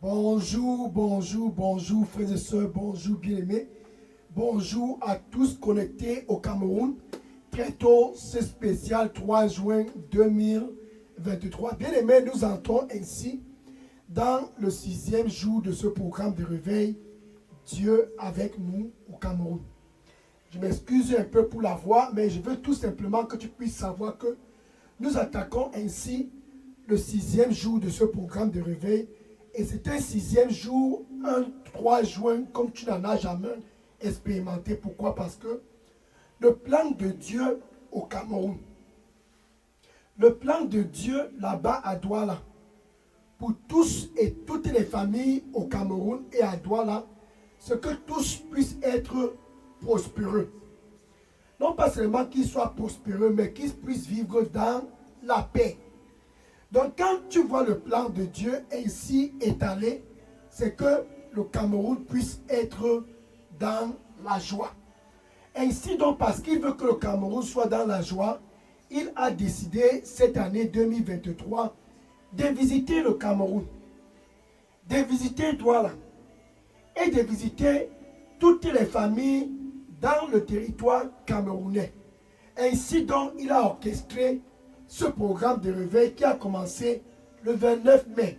Bonjour, bonjour, bonjour, frères et sœurs, bonjour, bien-aimés. Bonjour à tous connectés au Cameroun. Très tôt, c'est spécial 3 juin 2023. Bien-aimés, nous entrons ainsi dans le 6e jour de ce programme de réveil. Dieu avec nous au Cameroun. Je m'excuse un peu pour la voix, mais je veux tout simplement que tu puisses savoir que nous attaquons ainsi le 6e jour de ce programme de réveil. Et c'est un 6e jour, un 3 juin, comme tu n'en as jamais expérimenté. Pourquoi? Parce que le plan de Dieu au Cameroun, le plan de Dieu là-bas à Douala, pour tous et toutes les familles au Cameroun et à Douala, c'est que tous puissent être prospéreux. Non pas seulement qu'ils soient prospéreux, mais qu'ils puissent vivre dans la paix. Donc quand tu vois le plan de Dieu ainsi étalé, c'est que le Cameroun puisse être dans la joie. Ainsi donc, parce qu'il veut que le Cameroun soit dans la joie, il a décidé cette année 2023 de visiter le Cameroun, de visiter Douala et de visiter toutes les familles dans le territoire camerounais. Ainsi donc, il a orchestré ce programme de réveil qui a commencé le 29 mai.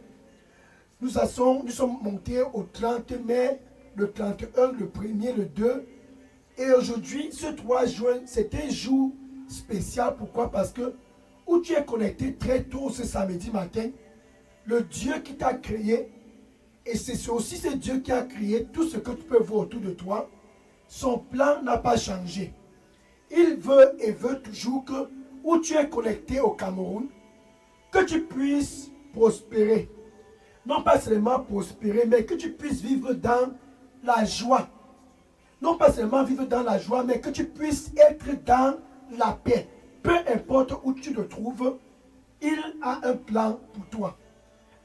Nous sommes montés au 30 mai, le 31, le 1er, le 2. Et aujourd'hui, ce 3 juin, c'est un jour spécial. Pourquoi? Parce que où tu es connecté très tôt ce samedi matin, le Dieu qui t'a créé, et c'est aussi ce Dieu qui a créé tout ce que tu peux voir autour de toi, son plan n'a pas changé. Il veut et veut toujours que, où tu es connecté au Cameroun, que tu puisses prospérer. Non pas seulement prospérer, mais que tu puisses vivre dans la joie. Non pas seulement vivre dans la joie, mais que tu puisses être dans la paix. Peu importe où tu te trouves, il a un plan pour toi.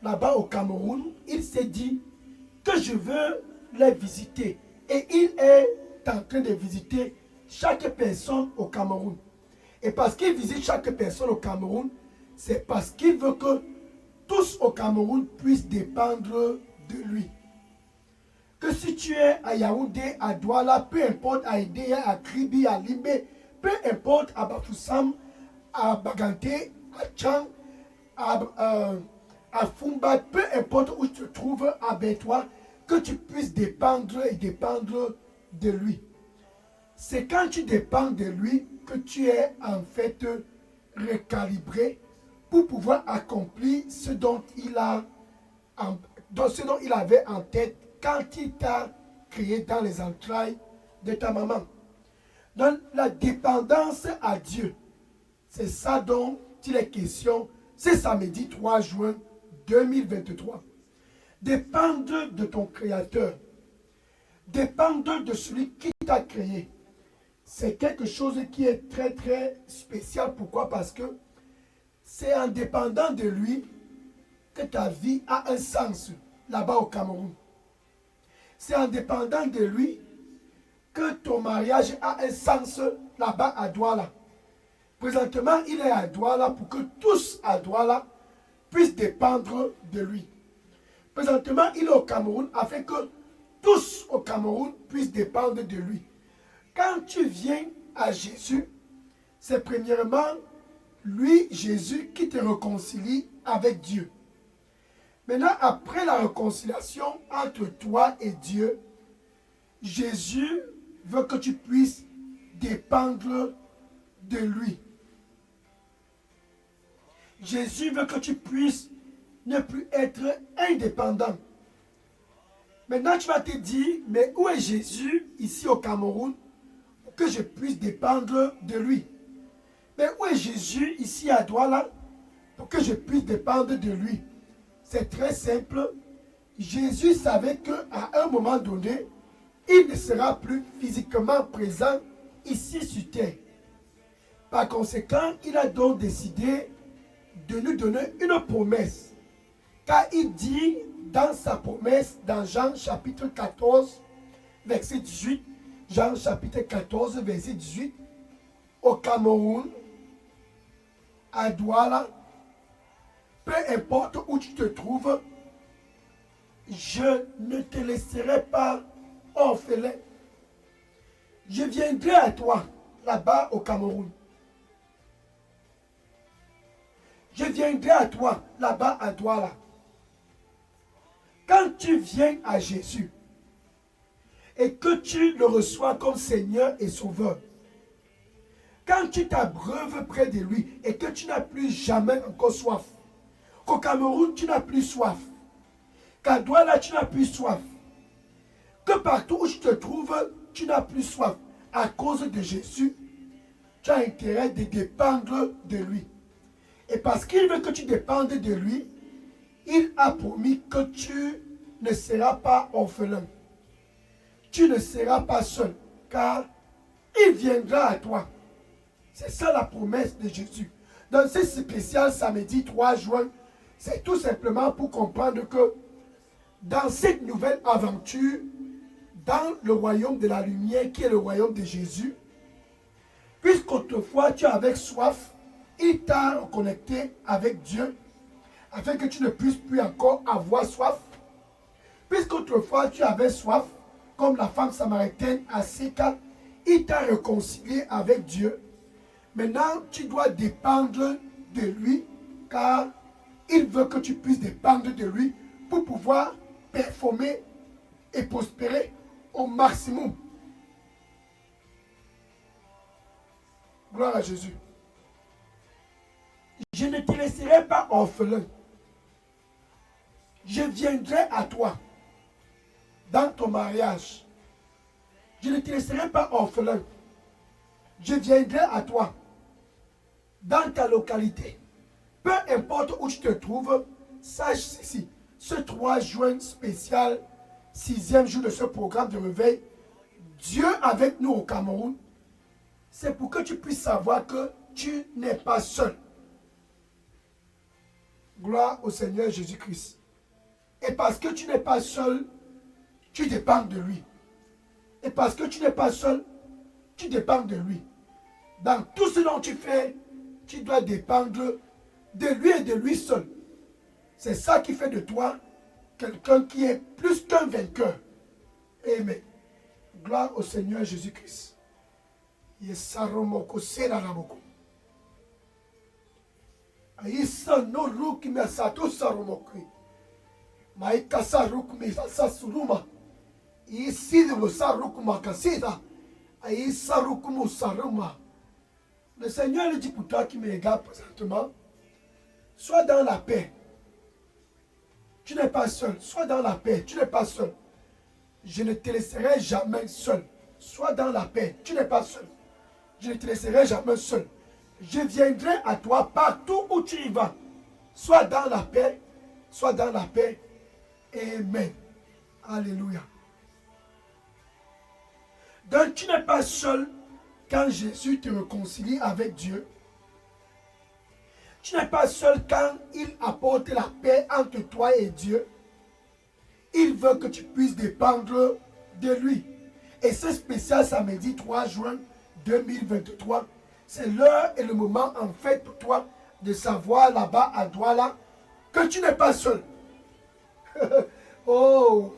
Là-bas au Cameroun, il s'est dit que je veux les visiter. Et il est en train de visiter chaque personne au Cameroun. Et parce qu'il visite chaque personne au Cameroun, c'est parce qu'il veut que tous au Cameroun puissent dépendre de lui. Que si tu es à Yaoundé, à Douala, peu importe, à Edea, à Kribi, à Limbe, peu importe, à Bafoussam, à Baganté, à Tchang, à Fumba, peu importe où tu te trouves, à Bétois, que tu puisses dépendre et dépendre de lui. C'est quand tu dépends de lui que tu es en fait recalibré pour pouvoir accomplir ce dont il avait en tête quand il t'a créé dans les entrailles de ta maman. Donc la dépendance à Dieu, c'est ça dont il est question ce samedi 3 juin 2023. Dépendre de ton Créateur, dépendre de celui qui t'a créé. C'est quelque chose qui est très très spécial. Pourquoi? Parce que c'est en dépendant de lui que ta vie a un sens là-bas au Cameroun. C'est en dépendant de lui que ton mariage a un sens là-bas à Douala. Présentement, il est à Douala pour que tous à Douala puissent dépendre de lui. Présentement, il est au Cameroun afin que tous au Cameroun puissent dépendre de lui. Quand tu viens à Jésus, c'est premièrement lui, Jésus, qui te réconcilie avec Dieu. Maintenant, après la réconciliation entre toi et Dieu, Jésus veut que tu puisses dépendre de lui. Jésus veut que tu puisses ne plus être indépendant. Maintenant, tu vas te dire, mais où est Jésus ici au Cameroun pour que je puisse dépendre de lui? Mais où est Jésus ici à Douala pour que je puisse dépendre de lui? C'est très simple. Jésus savait qu'à un moment donné, il ne sera plus physiquement présent ici sur terre. Par conséquent, il a donc décidé de nous donner une promesse. Car il dit dans sa promesse, dans Jean chapitre 14, verset 18, Jean chapitre 14, verset 18, au Cameroun, à Douala, peu importe où tu te trouves, je ne te laisserai pas orphelin. Je viendrai à toi, là-bas au Cameroun. Je viendrai à toi, là-bas à Douala. Quand tu viens à Jésus et que tu le reçois comme Seigneur et Sauveur, quand tu t'abreuves près de lui et que tu n'as plus jamais encore soif, qu'au Cameroun tu n'as plus soif, qu'à Douala tu n'as plus soif, que partout où tu te trouves tu n'as plus soif à cause de Jésus, tu as intérêt de dépendre de lui. Et parce qu'il veut que tu dépendes de lui, il a promis que tu ne seras pas orphelin. Tu ne seras pas seul, car il viendra à toi. C'est ça la promesse de Jésus. Donc c'est spécial samedi 3 juin. C'est tout simplement pour comprendre que dans cette nouvelle aventure, dans le royaume de la lumière qui est le royaume de Jésus, puisqu'autrefois tu avais soif, il t'a reconnecté avec Dieu afin que tu ne puisses plus encore avoir soif. Puisqu'autrefois tu avais soif, comme la femme samaritaine à Séka, il t'a réconcilié avec Dieu. Maintenant, tu dois dépendre de lui, car il veut que tu puisses dépendre de lui pour pouvoir performer et prospérer au maximum. Gloire à Jésus. Je ne te laisserai pas orphelin. Je viendrai à toi dans ton mariage. Je ne te laisserai pas orphelin. Je viendrai à toi dans ta localité. Peu importe où tu te trouves, sache ceci. Ce 3 juin spécial, 6e jour de ce programme de réveil, Dieu avec nous au Cameroun, c'est pour que tu puisses savoir que tu n'es pas seul. Gloire au Seigneur Jésus-Christ. Et parce que tu n'es pas seul, tu dépends de lui. Et parce que tu n'es pas seul, tu dépends de lui. Dans tout ce dont tu fais, tu dois dépendre de lui et de lui seul. C'est ça qui fait de toi quelqu'un qui est plus qu'un vainqueur. Amen. Gloire au Seigneur Jésus-Christ. Yesaromoko seraramoko. Aïssa no ruki me sato saromokui. Maïka sarukumi sasuruma. Ici de sarukuma kasida. Aïssa rukumu saruma. Le Seigneur dit pour toi qui me regarde présentement, sois dans la paix. Tu n'es pas seul. Sois dans la paix. Tu n'es pas seul. Je ne te laisserai jamais seul. Sois dans la paix. Tu n'es pas seul. Je ne te laisserai jamais seul. Je viendrai à toi partout où tu y vas. Sois dans la paix. Sois dans la paix. Amen. Alléluia. Donc tu n'es pas seul quand Jésus te réconcilie avec Dieu. Tu n'es pas seul quand il apporte la paix entre toi et Dieu. Il veut que tu puisses dépendre de lui. Et ce spécial samedi 3 juin 2023, c'est l'heure et le moment en fait pour toi de savoir là-bas à Douala que tu n'es pas seul. Oh,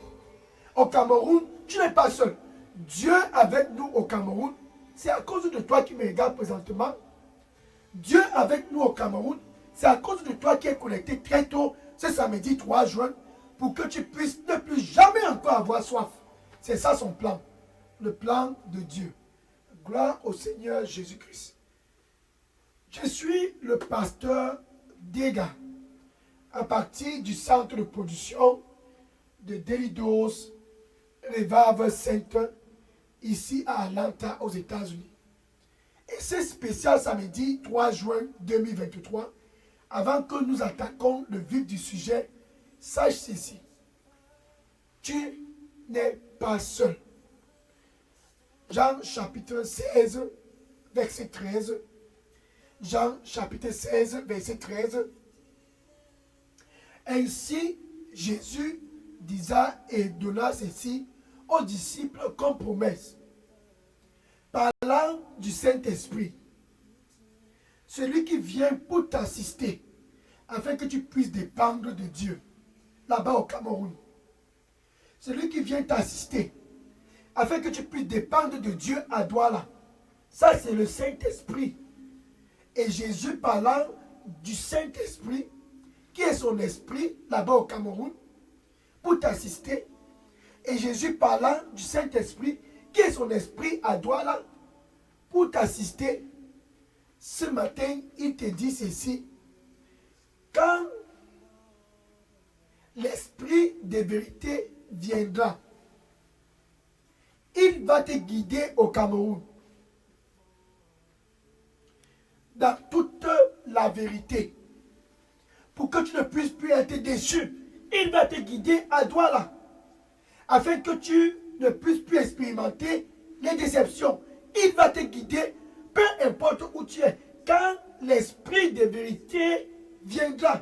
au Cameroun, tu n'es pas seul. Dieu avec nous au Cameroun, c'est à cause de toi qui me regarde présentement. Dieu avec nous au Cameroun, c'est à cause de toi qui es connecté très tôt ce samedi 3 juin pour que tu puisses ne plus jamais encore avoir soif. C'est ça son plan, le plan de Dieu. Gloire au Seigneur Jésus-Christ. Je suis le pasteur Dega à partir du centre de production de Delidos Revival Center ici à Atlanta aux États-Unis. Et c'est spécial samedi 3 juin 2023. Avant que nous attaquions le vif du sujet, sache ceci. Tu n'es pas seul. Jean chapitre 16, verset 13. Jean chapitre 16, verset 13. Ainsi, Jésus disa et donna ceci aux disciples comme promesse. Parlant du Saint-Esprit, celui qui vient pour t'assister, afin que tu puisses dépendre de Dieu, là-bas au Cameroun. celui qui vient t'assister, afin que tu puisses dépendre de Dieu à Douala. Ça, c'est le Saint-Esprit. Et Jésus parlant du Saint-Esprit, qui est son esprit là-bas au Cameroun, pour t'assister. Et Jésus parlant du Saint-Esprit, qui est son esprit à Douala, pour t'assister. Ce matin, il te dit ceci. Quand l'esprit de vérité viendra, il va te guider au Cameroun dans toute la vérité, pour que tu ne puisses plus être déçu. Il va te guider à Douala, afin que tu ne puisses plus expérimenter les déceptions. Il va te guider, peu importe où tu es. Quand l'esprit de vérité viendra,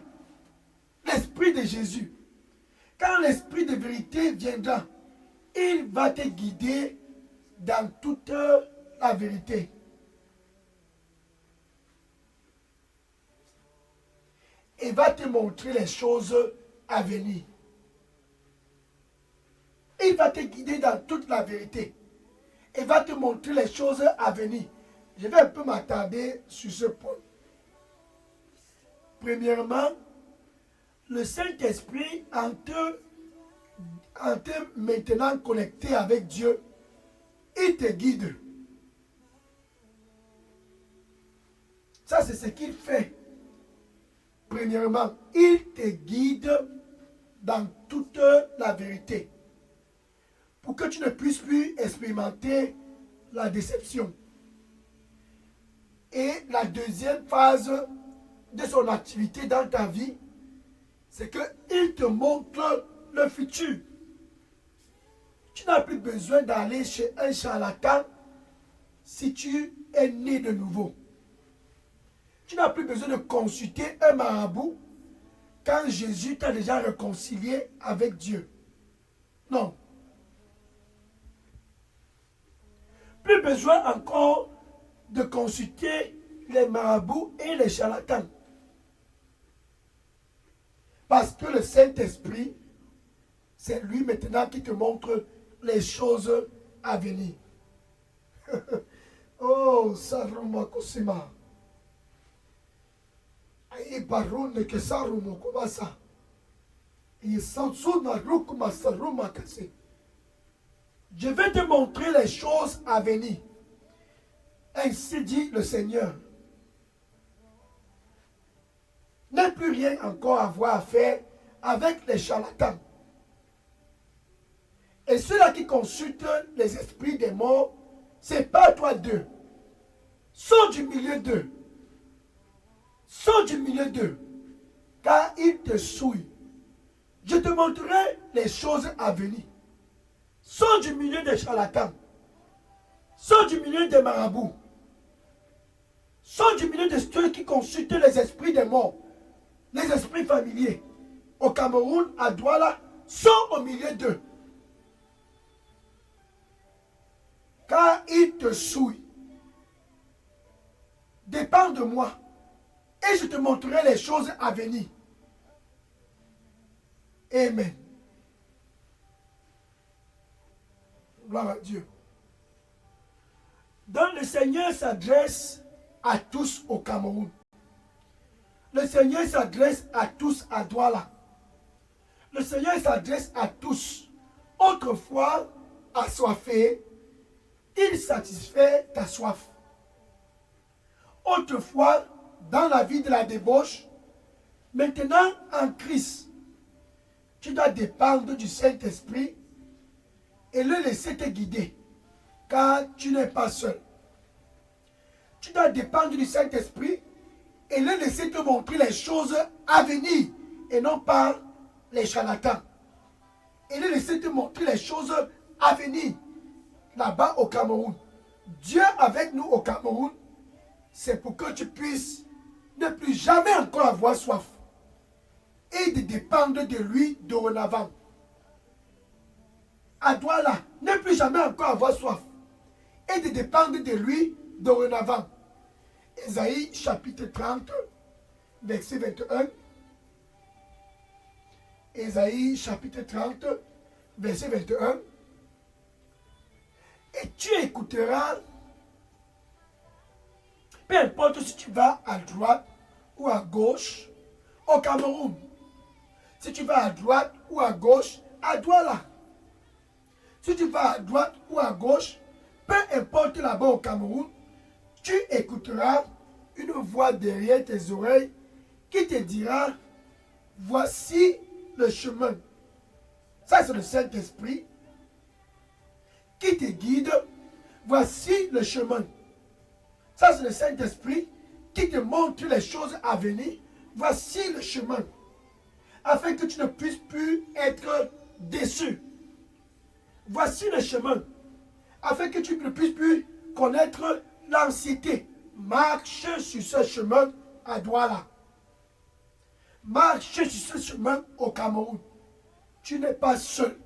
l'esprit de Jésus, quand l'esprit de vérité viendra, il va te guider dans toute la vérité. Il va te montrer les choses à venir. Il va te guider dans toute la vérité. Il va te montrer les choses à venir. Je vais un peu m'attarder sur ce point. Premièrement, le Saint-Esprit, en te maintenant connecté avec Dieu, il te guide. Ça, c'est ce qu'il fait. Premièrement, il te guide dans toute la vérité, pour que tu ne puisses plus expérimenter la déception. Et la deuxième phase de son activité dans ta vie, c'est qu'il te montre le futur. Tu n'as plus besoin d'aller chez un charlatan si tu es né de nouveau. Tu n'as plus besoin de consulter un marabout quand Jésus t'a déjà réconcilié avec Dieu. Non. Plus besoin encore de consulter les marabouts et les charlatans. Parce que le Saint-Esprit, c'est lui maintenant qui te montre les choses à venir. Oh, Saruma Kosima. Aïe Baroune que Sarumo Komasa. Et Sansuna Rukuma Saruma Kase. Je vais te montrer les choses à venir. Ainsi dit le Seigneur. N'a plus rien encore à voir à faire avec les charlatans. Et ceux-là qui consultent les esprits des morts, c'est pas toi d'eux. Sors du milieu d'eux. Sors du milieu d'eux. Car ils te souillent. Je te montrerai les choses à venir. Sors du milieu des charlatans. Sors du milieu des marabouts. Sors du milieu de ceux qui consultent les esprits des morts. Les esprits familiers. Au Cameroun, à Douala, sors au milieu d'eux. Car ils te souillent. Dépends de moi. Et je te montrerai les choses à venir. Amen. Gloire à Dieu. Donc le Seigneur s'adresse à tous au Cameroun. Le Seigneur s'adresse à tous à Douala. Le Seigneur s'adresse à tous. Autrefois, assoiffé, il satisfait ta soif. Autrefois, dans la vie de la débauche, maintenant en Christ, tu dois dépendre du Saint-Esprit et le laisser te guider, car tu n'es pas seul. Tu dois dépendre du Saint-Esprit et le laisser te montrer les choses à venir et non pas les charlatans. Et le laisser te montrer les choses à venir là-bas au Cameroun. Dieu avec nous au Cameroun, c'est pour que tu puisses ne plus jamais encore avoir soif et de dépendre de lui dorénavant. À Douala, ne plus jamais encore avoir soif et de dépendre de lui dorénavant. Ésaïe chapitre 30, verset 21. Ésaïe chapitre 30, verset 21. Et tu écouteras, peu importe si tu vas à droite ou à gauche, au Cameroun. Si tu vas à droite ou à gauche, à Douala. Si tu vas à droite ou à gauche, peu importe là-bas au Cameroun, tu écouteras une voix derrière tes oreilles qui te dira, voici le chemin. Ça, c'est le Saint-Esprit qui te guide. Voici le chemin. Ça, c'est le Saint-Esprit qui te montre les choses à venir. Voici le chemin. Afin que tu ne puisses plus être déçu. Voici le chemin. Afin que tu ne puisses plus connaître l'anxiété. Marche sur ce chemin à Douala. Marche sur ce chemin au Cameroun. Tu n'es pas seul.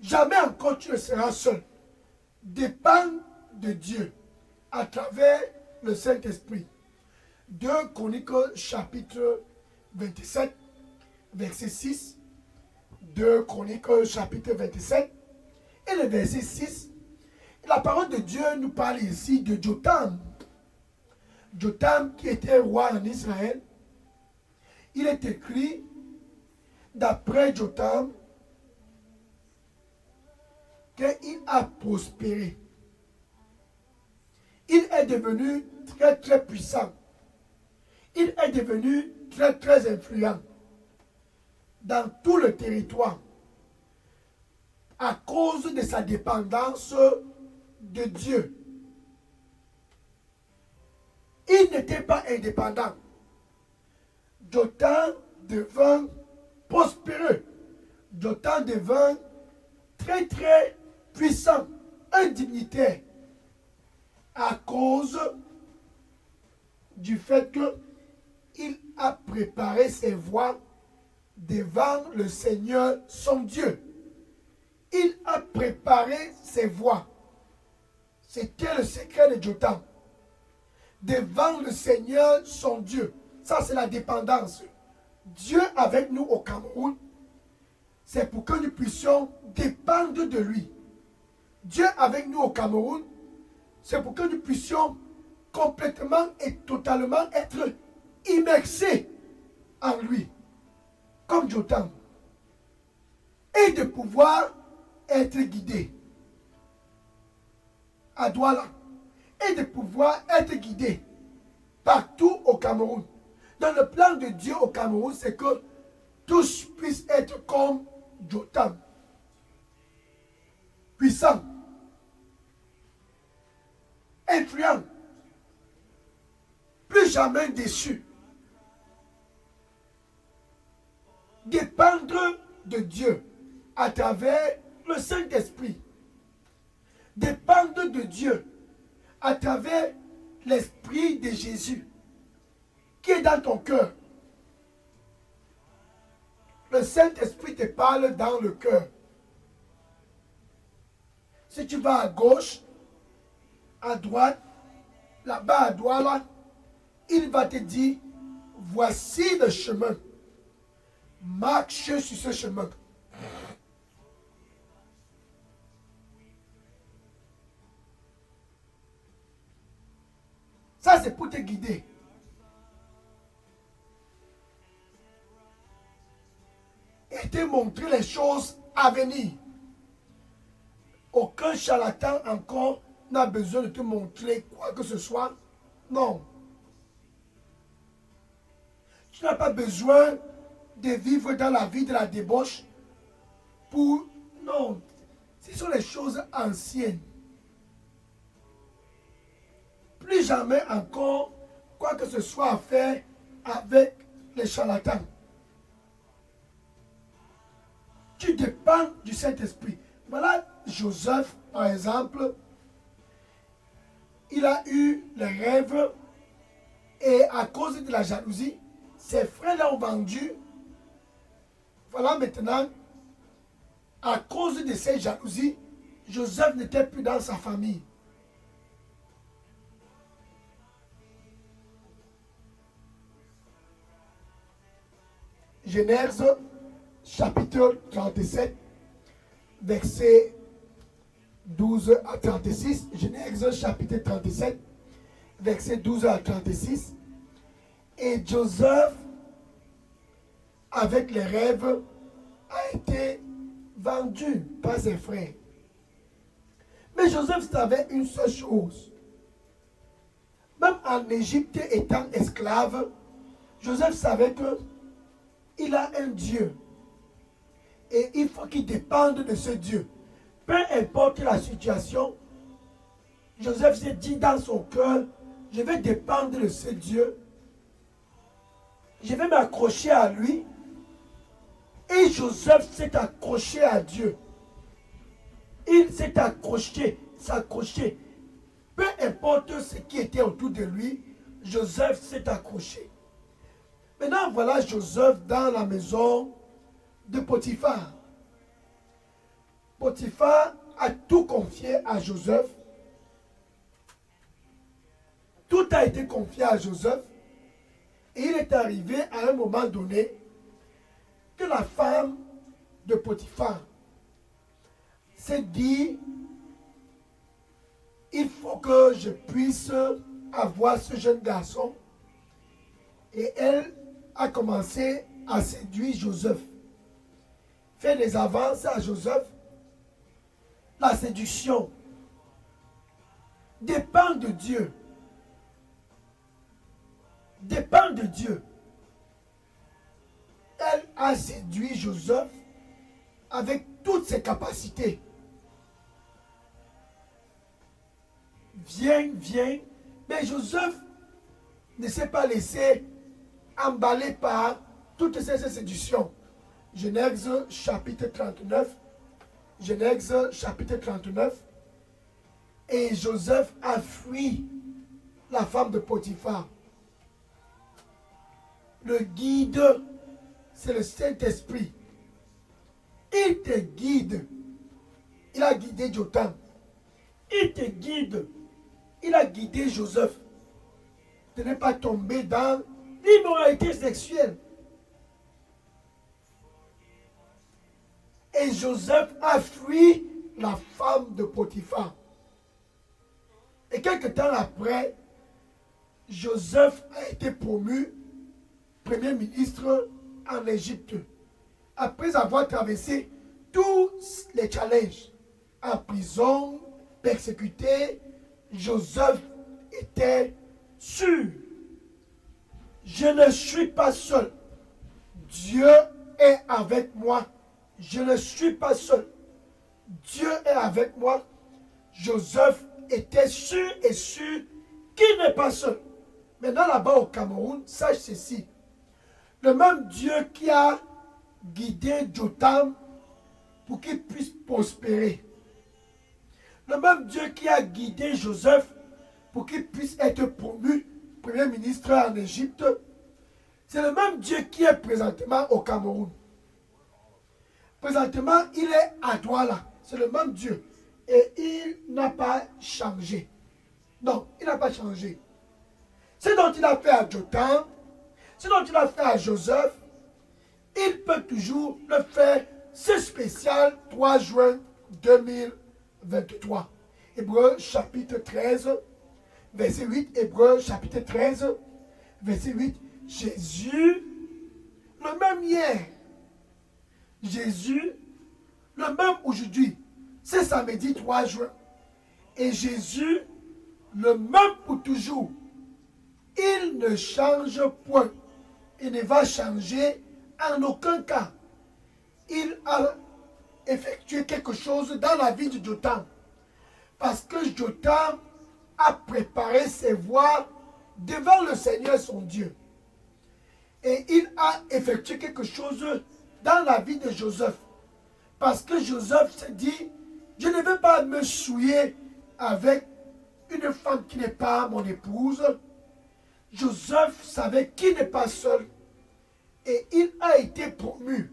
Jamais encore tu ne seras seul. Dépends de Dieu à travers le Saint-Esprit. 2 Chroniques chapitre 27, verset 6. 2 Chroniques chapitre 27 et le verset 6. La parole de Dieu nous parle ici de Jotham. Jotham qui était roi en Israël. Il est écrit d'après Jotham qu'il a prospéré. Il est devenu très très puissant. Il est devenu très très influent dans tout le territoire à cause de sa dépendance de Dieu. Il n'était pas indépendant. Jotham devint prospéreux. Jotham devint très très puissant, un dignitaire, à cause du fait qu'il a préparé ses voies devant le Seigneur son Dieu. Il a préparé ses voies. C'était le secret de Jotham. Devant le Seigneur son Dieu. Ça, c'est la dépendance. Dieu avec nous au Cameroun, c'est pour que nous puissions dépendre de lui. Dieu avec nous au Cameroun, c'est pour que nous puissions complètement et totalement être immergés en lui, comme Jotham, et de pouvoir être guidés à Douala, et de pouvoir être guidés partout au Cameroun. Dans le plan de Dieu au Cameroun, c'est que tous puissent être comme Jotham, puissant, influent, plus jamais déçu. Dépendre de Dieu à travers le Saint-Esprit. Dépendre de Dieu à travers l'Esprit de Jésus qui est dans ton cœur. Le Saint-Esprit te parle dans le cœur. Si tu vas à gauche, à droite, là-bas à Douala, il va te dire, voici le chemin. Marche sur ce chemin. Ça, c'est pour te guider. Et te montrer les choses à venir. Aucun charlatan encore n'a besoin de te montrer quoi que ce soit. Non. Tu n'as pas besoin de vivre dans la vie de la débauche pour... Non. Ce sont les choses anciennes. Plus jamais encore quoi que ce soit à faire avec les charlatans. Tu dépends du Saint-Esprit. Voilà Joseph, par exemple. Il a eu le rêve et à cause de la jalousie, ses frères l'ont vendu. Voilà maintenant, à cause de ces jalousies, Joseph n'était plus dans sa famille. Genèse, chapitre 37, versets 12 à 36. Genèse chapitre 37, versets 12 à 36. Et Joseph, avec les rêves, a été vendu par ses frères. Mais Joseph savait une seule chose. Même en Égypte étant esclave, Joseph savait qu'il a un Dieu. Et il faut qu'il dépende de ce Dieu. Peu importe la situation, Joseph s'est dit dans son cœur, je vais dépendre de ce Dieu. Je vais m'accrocher à lui. Et Joseph s'est accroché à Dieu. Il s'est accroché, s'accrocher. Peu importe ce qui était autour de lui, Joseph s'est accroché. Maintenant, voilà Joseph dans la maison de Potiphar. Potiphar a tout confié à Joseph. Tout a été confié à Joseph. Et il est arrivé à un moment donné que la femme de Potiphar s'est dit, il faut que je puisse avoir ce jeune garçon. Et elle a commencé à séduire Joseph. Faire des avances à Joseph. La séduction dépend de Dieu. Dépend de Dieu. Elle a séduit Joseph avec toutes ses capacités. Viens, viens. Mais Joseph ne s'est pas laissé emballer par toutes ces séductions. Genèse chapitre 39. Genèse chapitre 39. Et Joseph a fui la femme de Potiphar. Le guide, c'est le Saint-Esprit. Il te guide. Il a guidé Jotham. Il te guide. Il a guidé Joseph. De ne pas tomber dans l'immoralité sexuelle. Et Joseph a fui la femme de Potiphar. Et quelque temps après, Joseph a été promu premier ministre en Égypte. Après avoir traversé tous les challenges, en prison, persécuté, Joseph était sûr. Je ne suis pas seul. Dieu est avec moi. Je ne suis pas seul. Dieu est avec moi. Joseph était sûr et sûr qu'il n'est pas seul. Maintenant là-bas au Cameroun, sache ceci. Le même Dieu qui a guidé Jotham pour qu'il puisse prospérer. Le même Dieu qui a guidé Joseph pour qu'il puisse être promu premier ministre en Égypte. C'est le même Dieu qui est présentement au Cameroun. Présentement, il est à Douala. C'est le même Dieu. Et il n'a pas changé. Non, il n'a pas changé. Ce dont il a fait à Jotham, ce dont il a fait à Joseph, il peut toujours le faire. C'est spécial, 3 juin 2023. Hébreux chapitre 13, verset 8. Hébreux chapitre 13, verset 8. Jésus, le même hier. Jésus, le même aujourd'hui. C'est samedi 3 juin. Et Jésus, le même pour toujours. Il ne change point. Il ne va changer en aucun cas. Il a effectué quelque chose dans la vie de Jotham. Parce que Jotham a préparé ses voies devant le Seigneur son Dieu. Et il a effectué quelque chose dans la vie de Joseph. Parce que Joseph s'est dit, je ne vais pas me souiller avec une femme qui n'est pas mon épouse. Joseph savait qu'il n'est pas seul. Et il a été promu.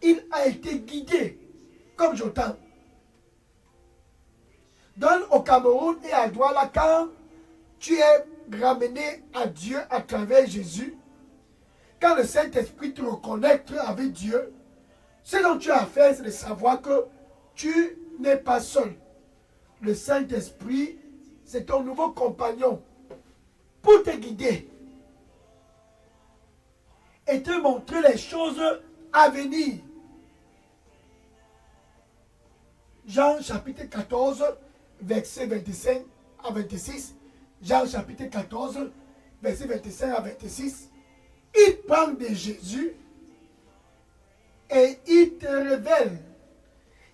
Il a été guidé comme Jotham. Au Cameroun et à Douala, quand tu es ramené à Dieu à travers Jésus, quand le Saint-Esprit te reconnecte avec Dieu, Ce dont tu as à faire, c'est de savoir que tu n'es pas seul. Le Saint-Esprit, c'est ton nouveau compagnon pour te guider et te montrer les choses à venir. Jean chapitre 14, verset 25 à 26. Jean chapitre 14, verset 25 à 26. Il parle de Jésus et il te révèle.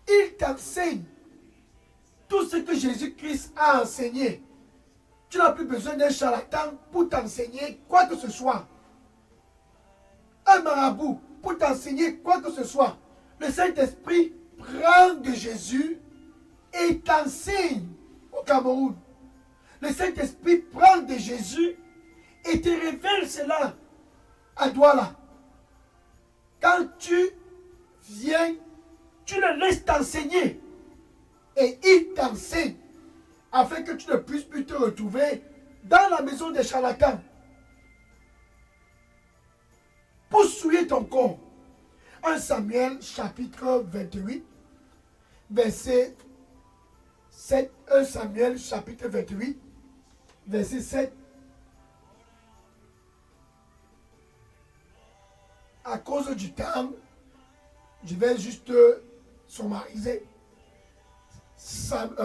Il t'enseigne tout ce que Jésus-Christ a enseigné. Tu n'as plus besoin d'un charlatan pour t'enseigner quoi que ce soit. Un marabout pour t'enseigner quoi que ce soit. Le Saint-Esprit prend de Jésus et t'enseigne au Cameroun. Le Saint-Esprit prend de Jésus et te révèle cela à Douala. Quand tu viens, tu le laisses t'enseigner. Et il t'enseigne afin que tu ne puisses plus te retrouver dans la maison des charlatans. Pour souiller ton corps. 1 Samuel chapitre 28, verset 7. 1 Samuel chapitre 28, verset 7. À cause du temps, je vais juste summariser. Saül.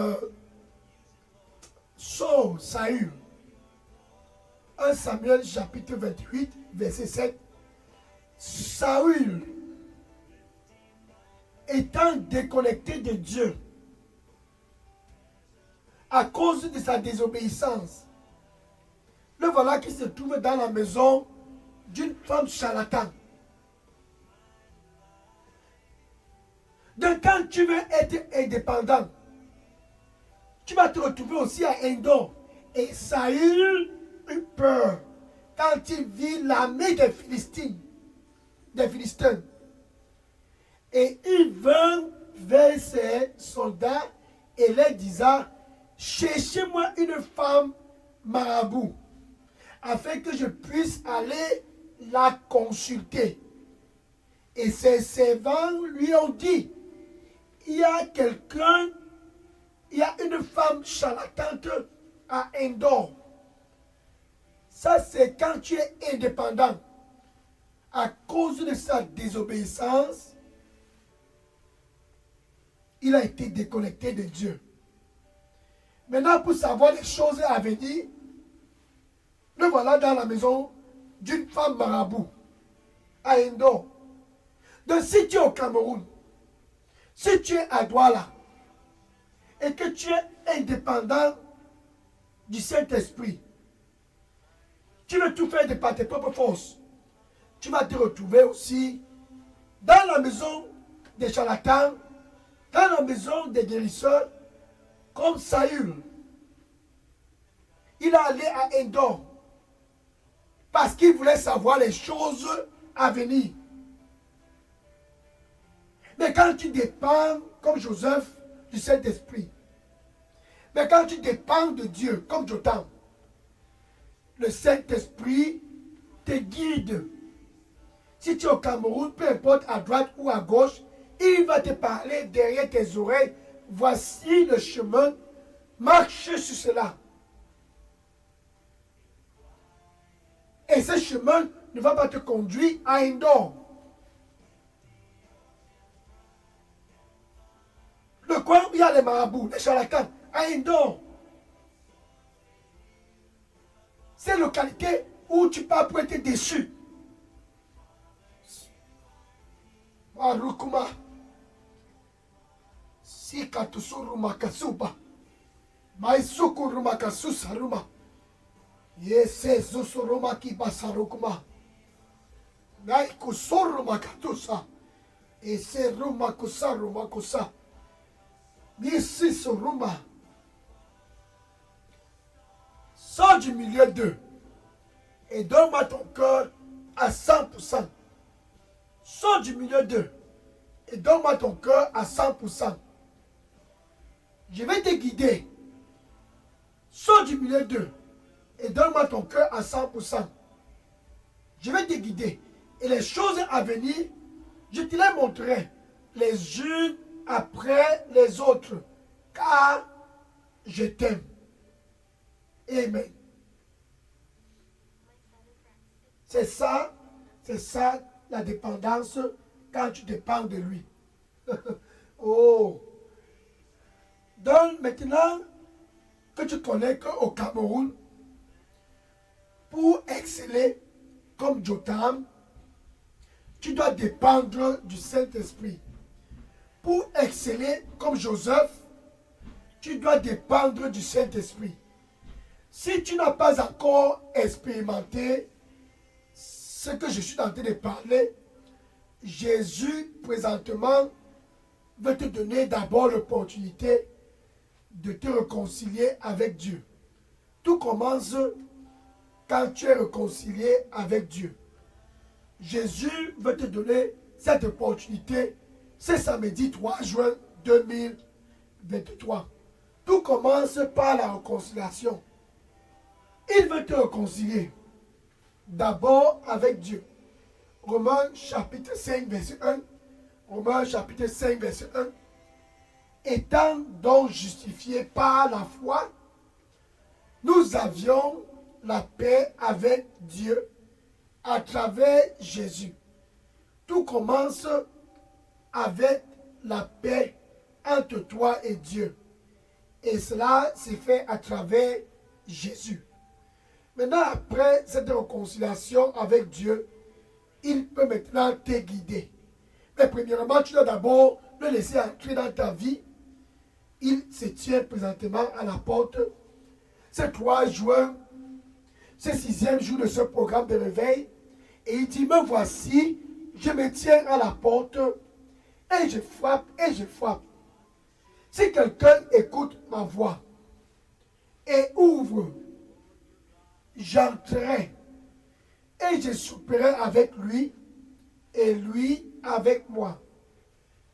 1 Samuel chapitre 28, verset 7. Saül, étant déconnecté de Dieu, à cause de sa désobéissance, le voilà qui se trouve dans la maison d'une femme charlatan. Donc quand tu veux être indépendant, tu vas te retrouver aussi à Endor. Et Saül eut peur quand il vit l'armée des Philistins. Et il vint vers ses soldats et leur disant, cherchez-moi une femme marabout, afin que je puisse aller la consulter. Et ses servants lui ont dit, il y a une femme charlatante à Endor. Ça, c'est quand tu es indépendant. À cause de sa désobéissance, il a été déconnecté de Dieu. Maintenant, pour savoir les choses à venir, le voilà dans la maison d'une femme marabout à Endor. Donc, si tu es au Cameroun, si tu es à Douala, et que tu es indépendant du Saint-Esprit, tu veux tout faire de par tes propres forces, tu vas te retrouver aussi dans la maison des charlatans, dans la maison des guérisseurs, comme Saül. Il est allé à Endor parce qu'il voulait savoir les choses à venir. Mais quand tu dépends, comme Joseph, du Saint-Esprit, mais quand tu dépends de Dieu, comme Jotham, le Saint-Esprit te guide. Si tu es au Cameroun, peu importe à droite ou à gauche, il va te parler derrière tes oreilles. Voici le chemin, marche sur cela. Et ce chemin ne va pas te conduire à Endor. Le coin où il y a les marabouts, les charlatans, à Endor. C'est la localité où tu pars pour être déçu. Marukuma. Si katusuruma kasuba. Maisukuruma kasusaruma. Yese zusuruma ki basarukuma. Naikusuruma katusa. Ese ruma kusaruma kusa. Nisi suruma. Sors du milieu d'eux et donne-moi ton cœur à 100%. Sors du milieu d'eux et donne-moi ton cœur à 100%. Je vais te guider. Sors du milieu d'eux et donne-moi ton cœur à 100%. Je vais te guider. Et les choses à venir, je te les montrerai. les unes après les autres, car je t'aime. Amen. C'est ça la dépendance quand tu dépends de lui. Oh. Donc maintenant que tu connais qu'au Cameroun, pour exceller comme Jotam, tu dois dépendre du Saint-Esprit. Pour exceller comme Joseph, tu dois dépendre du Saint-Esprit. Si tu n'as pas encore expérimenté ce que je suis en train de parler, Jésus, présentement, veut te donner d'abord l'opportunité de te réconcilier avec Dieu. Tout commence quand tu es réconcilié avec Dieu. Jésus veut te donner cette opportunité ce samedi 3 juin 2023. Tout commence par la réconciliation. Il veut te réconcilier d'abord avec Dieu. Romains chapitre 5 verset 1. Romains chapitre 5 verset 1. Étant donc justifiés par la foi, nous avions la paix avec Dieu à travers Jésus. Tout commence avec la paix entre toi et Dieu. Et cela s'est fait à travers Jésus. Maintenant, après cette réconciliation avec Dieu, il peut maintenant te guider. Mais premièrement, tu dois d'abord le laisser entrer dans ta vie. Il se tient présentement à la porte. C'est 3 juin, c'est 6e jour de ce programme de réveil. Et il dit, me voici, je me tiens à la porte et je frappe et je frappe. Si quelqu'un écoute ma voix et ouvre, j'entrerai et je souperai avec lui et lui avec moi.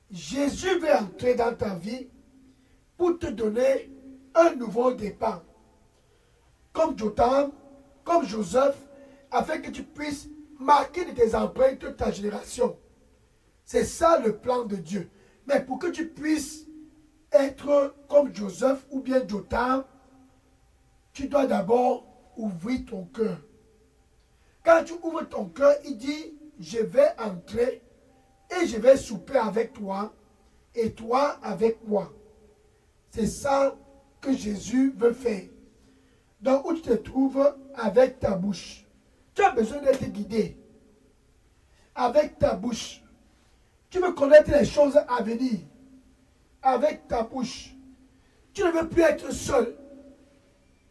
Jésus veut entrer dans ta vie pour te donner un nouveau départ. Comme Jotam, comme Joseph, afin que tu puisses marquer de tes empreintes ta génération. C'est ça le plan de Dieu. Mais pour que tu puisses être comme Joseph ou bien Jotam, tu dois d'abord ouvrir ton cœur. Quand tu ouvres ton cœur, il dit, je vais entrer et je vais souper avec toi et toi avec moi. C'est ça que Jésus veut faire. Donc où tu te trouves avec ta bouche, tu as besoin d'être guidé. Avec ta bouche, tu veux connaître les choses à venir. Avec ta bouche, tu ne veux plus être seul.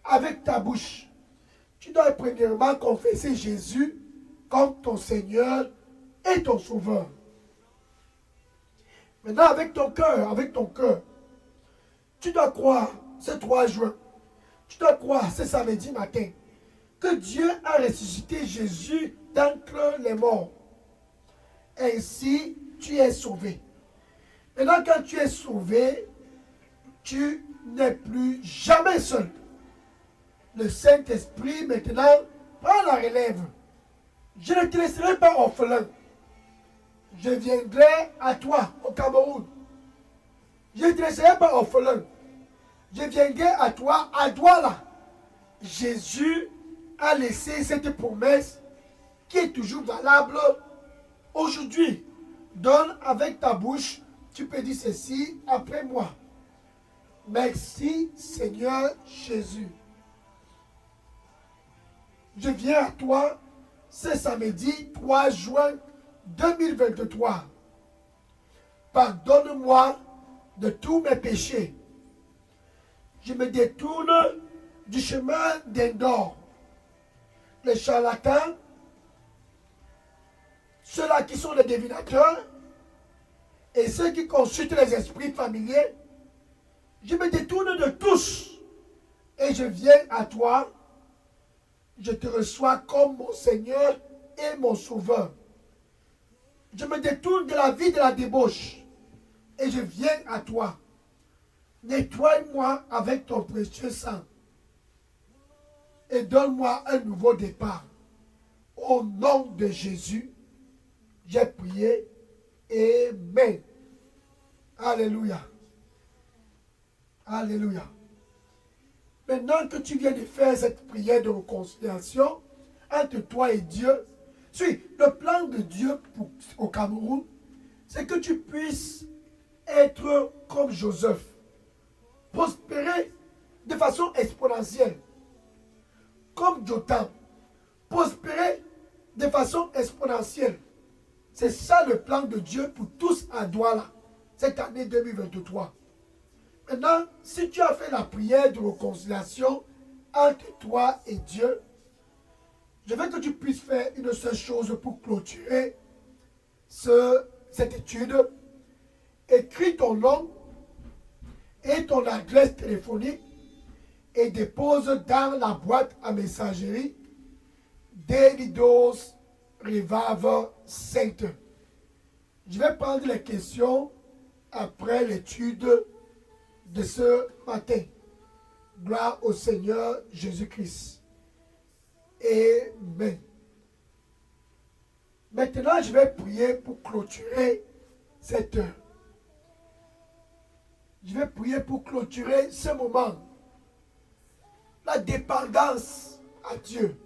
Avec ta bouche, tu dois premièrement confesser Jésus comme ton Seigneur et ton Sauveur. Maintenant, avec ton cœur, tu dois croire, ce 3 juin, tu dois croire ce samedi matin, que Dieu a ressuscité Jésus d'entre les morts. Ainsi, tu es sauvé. Maintenant, quand tu es sauvé, tu n'es plus jamais seul. Le Saint-Esprit, maintenant, prend la relève. Je ne te laisserai pas orphelin. Je viendrai à toi au Cameroun. Je ne te laisserai pas orphelin. Je viendrai à toi à Douala. Jésus a laissé cette promesse qui est toujours valable aujourd'hui. Donne avec ta bouche, tu peux dire ceci après moi. Merci Seigneur Jésus. Je viens à toi ce samedi 3 juin 2023. Pardonne-moi de tous mes péchés. Je me détourne du chemin d'Endor. Les charlatans, ceux-là qui sont les divinateurs et ceux qui consultent les esprits familiers, je me détourne de tous et je viens à toi. Je te reçois comme mon Seigneur et mon Sauveur. Je me détourne de la vie de la débauche et je viens à toi. Nettoie-moi avec ton précieux sang et donne-moi un nouveau départ. Au nom de Jésus, j'ai prié. Amen. Alléluia. Alléluia. Maintenant que tu viens de faire cette prière de réconciliation entre toi et Dieu, le plan de Dieu au Cameroun, c'est que tu puisses être comme Joseph, prospérer de façon exponentielle, comme Jotham, prospérer de façon exponentielle. C'est ça le plan de Dieu pour tous à Douala, cette année 2023. Maintenant, si tu as fait la prière de réconciliation entre toi et Dieu, je veux que tu puisses faire une seule chose pour clôturer cette étude. Écris ton nom et ton adresse téléphonique et dépose dans la boîte à messagerie Daily Dose Revival Center. Je vais prendre les questions après l'étude de ce matin. Gloire au Seigneur Jésus-Christ. Amen. Maintenant, je vais prier pour clôturer cette heure. Je vais prier pour clôturer ce moment. La dépendance à Dieu.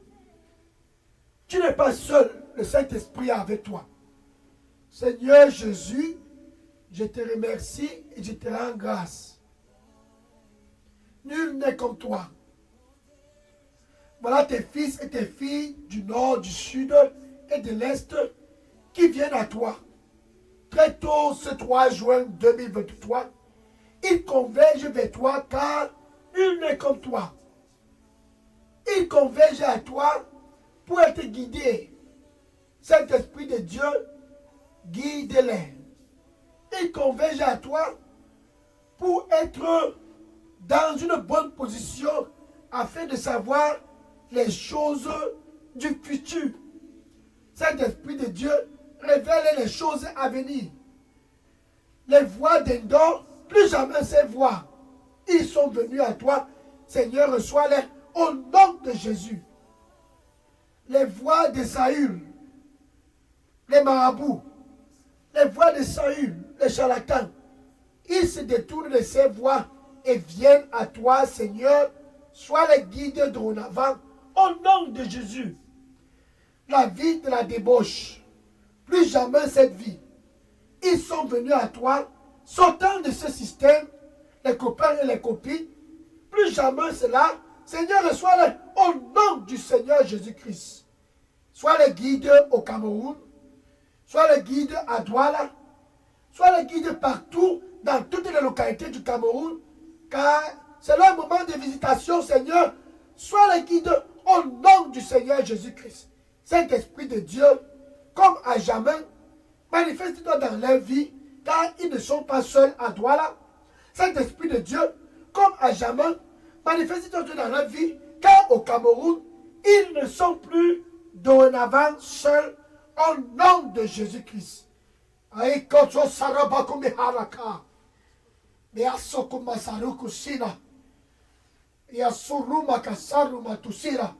Tu n'es pas seul, le Saint-Esprit est avec toi. Seigneur Jésus, je te remercie et je te rends grâce. Nul n'est comme toi. Voilà tes fils et tes filles du nord, du sud et de l'est qui viennent à toi. Très tôt, ce 3 juin 2023, ils convergent vers toi car nul n'est comme toi. Ils convergent à toi pour être guidés. Saint-Esprit de Dieu, guide-les. Ils convergent à toi pour être dans une bonne position afin de savoir les choses du futur. Saint-Esprit de Dieu, révèle les choses à venir. Les voix d'Endor, plus jamais ces voix. Ils sont venus à toi. Seigneur, reçois-les au nom de Jésus. Les voix de Saül, les marabouts, les voix de Saül, les charlatans, ils se détournent de ces voix et viennent à toi, Seigneur. Sois les guides dorénavant au nom de Jésus. La vie de la débauche, plus jamais cette vie. Ils sont venus à toi, sortant de ce système, les copains et les copines, plus jamais cela. Seigneur, reçois-les au nom du Seigneur Jésus-Christ. Sois les guides au Cameroun, sois les guides à Douala, sois les guides partout dans toutes les localités du Cameroun, car c'est leur moment de visitation, Seigneur. Sois les guides au nom du Seigneur Jésus-Christ. Saint-Esprit de Dieu, comme à jamais, manifeste-toi dans leur vie, car ils ne sont pas seuls à Douala. Saint-Esprit de Dieu, comme à jamais, manifeste-toi dans leur vie, car au Cameroun, ils ne sont plus dorénavant seuls au nom de Jésus-Christ. Aïkoto sarabaku miharaka. Measoko masaruku sina. Yasuruma kasaruma tusira.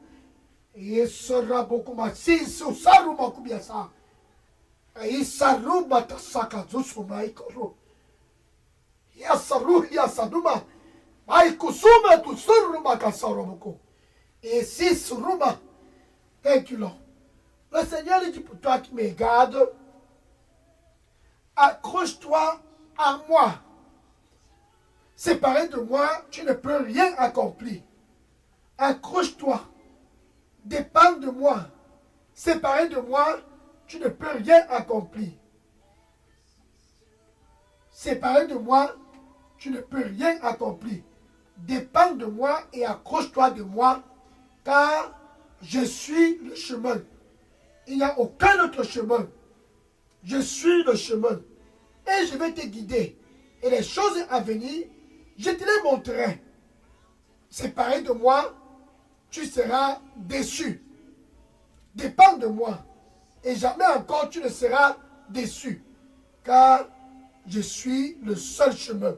Yesaraboku masisu saruma kubiasa. Aisaruma tasaka zusuma ikoro. Yasaru yasaduma. Aikusuma tusuruma kasaromuko. Et si suruma. Thank you, Lord. Le Seigneur dit pour toi qui me garde, accroche-toi à moi. Séparé de moi, tu ne peux rien accomplir. Accroche-toi. Dépends de moi. Séparé de moi, tu ne peux rien accomplir. Séparé de moi, tu ne peux rien accomplir. Dépends de moi et accroche-toi de moi, car je suis le chemin. Il n'y a aucun autre chemin. Je suis le chemin. Et je vais te guider. Et les choses à venir, je te les montrerai. Séparé de moi, tu seras déçu. Dépends de moi. Et jamais encore tu ne seras déçu. Car je suis le seul chemin.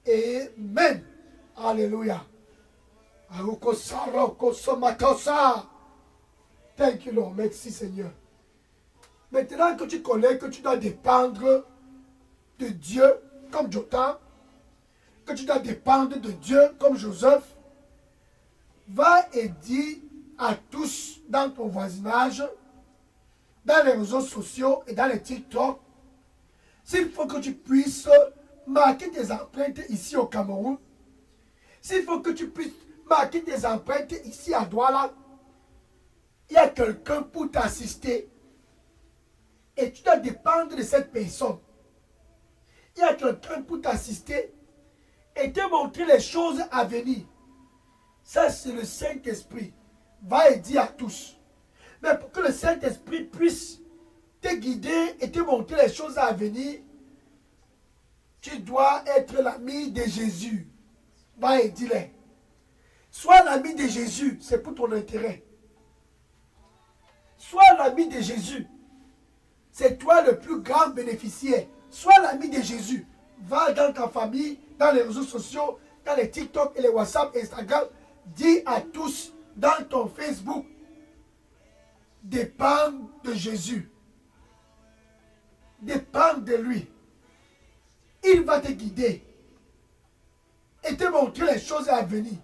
Amen. Alléluia. Thank you, Lord. Merci, Seigneur. Maintenant que tu connais que tu dois dépendre de Dieu, comme Jotham, que tu dois dépendre de Dieu comme Joseph, va et dis à tous dans ton voisinage, dans les réseaux sociaux et dans les TikTok, s'il faut que tu puisses marquer tes empreintes ici au Cameroun, s'il faut que tu puisses marquer tes empreintes ici à Douala, il y a quelqu'un pour t'assister. Et tu dois dépendre de cette personne. Il y a quelqu'un pour t'assister et te montrer les choses à venir. Ça, c'est le Saint-Esprit. Va et dis à tous. Mais pour que le Saint-Esprit puisse te guider et te montrer les choses à venir, tu dois être l'ami de Jésus. Va et dis-les. Sois l'ami de Jésus, c'est pour ton intérêt. Sois l'ami de Jésus. C'est toi le plus grand bénéficiaire. Sois l'ami de Jésus. Va dans ta famille, dans les réseaux sociaux, dans les TikTok et les WhatsApp, Instagram. Dis à tous dans ton Facebook, dépends de Jésus. Dépends de lui. Il va te guider et te montrer les choses à venir.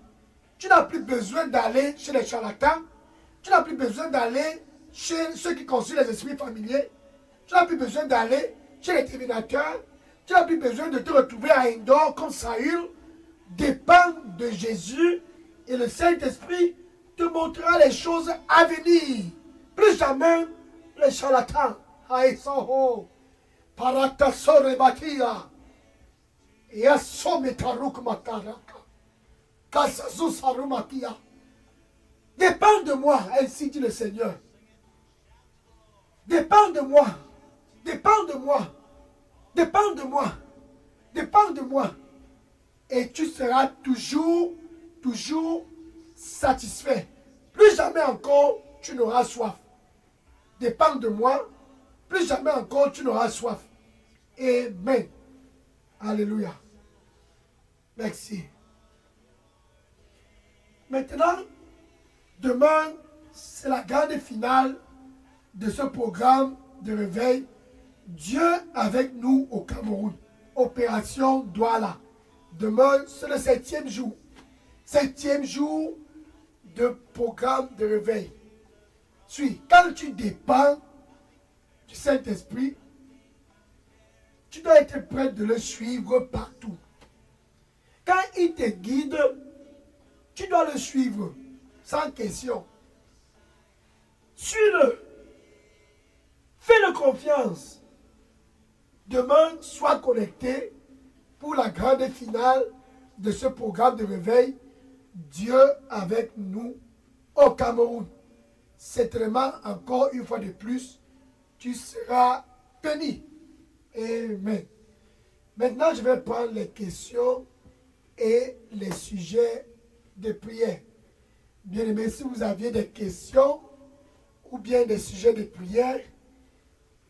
Tu n'as plus besoin d'aller chez les charlatans. Tu n'as plus besoin d'aller chez ceux qui consultent les esprits familiers. Tu n'as plus besoin d'aller chez les divinateurs. Tu n'as plus besoin de te retrouver à Endor comme Saül. Dépends de Jésus et le Saint-Esprit te montrera les choses à venir. Plus jamais les charlatans. Aïsoho. Paratasorebatia. Yasometaruk mataraka. Kasazusarumatia. Dépends de moi, ainsi dit le Seigneur. Dépends de moi. Dépends de moi. Dépends de moi. Dépends de moi. Et tu seras toujours satisfait. Plus jamais encore, tu n'auras soif. Dépends de moi. Plus jamais encore, tu n'auras soif. Amen. Alléluia. Merci. Maintenant, demain, c'est la grande finale de ce programme de réveil. Dieu avec nous au Cameroun. Opération Douala. Demain, c'est le 7e jour. 7e jour de programme de réveil. Suis, quand tu dépends du Saint-Esprit, tu dois être prêt de le suivre partout. Quand il te guide, tu dois le suivre sans question. Suis-le. Fais-le confiance. Demain, sois connecté pour la grande finale de ce programme de réveil. Dieu avec nous au Cameroun. Certainement, encore une fois de plus, tu seras béni. Amen. Maintenant, je vais prendre les questions et les sujets de prière. Bien-aimés, si vous aviez des questions ou bien des sujets de prière,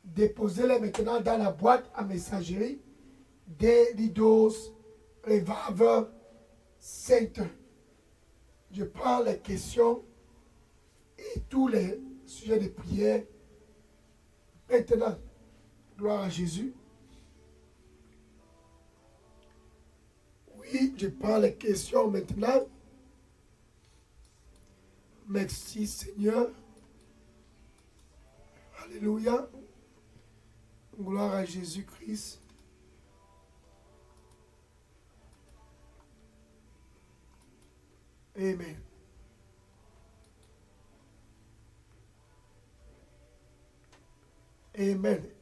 déposez-les maintenant dans la boîte à messagerie des Leaders Revival Center. Je prends les questions et tous les sujets de prière. Maintenant, gloire à Jésus. Oui, je prends les questions maintenant. Merci Seigneur. Alléluia. Gloire à Jésus-Christ. Amen. Amen.